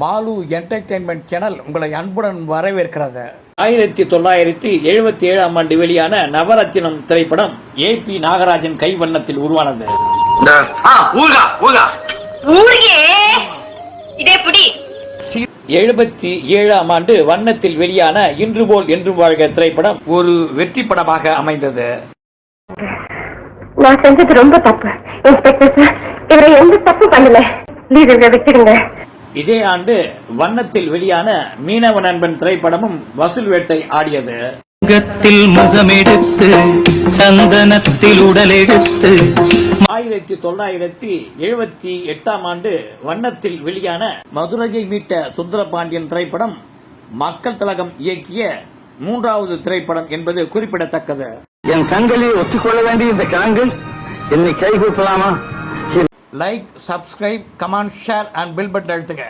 Mall entertainment channel உங்களை அன்புடன் வரவேற்கிறது. 1977ஆம் ஆண்டு வெளியான நவரத்தினம் திரைப்படம் ஏபி நாகராஜன் கைவண்ணத்தில் உருவானது. 77ஆம் ஆண்டு வண்ணத்தில் வெளியான இன்று போல் என்று வாழ்க திரைப்படம் ஒரு வெற்றி படமாக அமைந்தது. நான் செஞ்சது ரொம்ப தப்பு இன்ஸ்பெக்டர் சார், இவரை எந்த தப்பு பண்ணல, லீடர்களை விட்டுடுங்க. இதே ஆண்டு வண்ணத்தில் வெளியான மீனவ நண்பன் திரைப்படமும் வசூல் வேட்டை ஆடியது. முகமெடுத்து சந்தனத்தில் உடல் எடுத்து 1978ஆம் ஆண்டு வண்ணத்தில் வெளியான மதுரையை மீட்ட சுந்தரபாண்டியன் திரைப்படம் மக்கள் திலகம் இயக்கிய 3வது திரைப்படம் என்பது குறிப்பிடத்தக்கது. என் கண்களை ஒத்துக்கொள்ள வேண்டிய இந்த கரங்கள் என்னை கைகூப்பலாமா? Like, subscribe, comment, share and bell button அழுத்துங்க.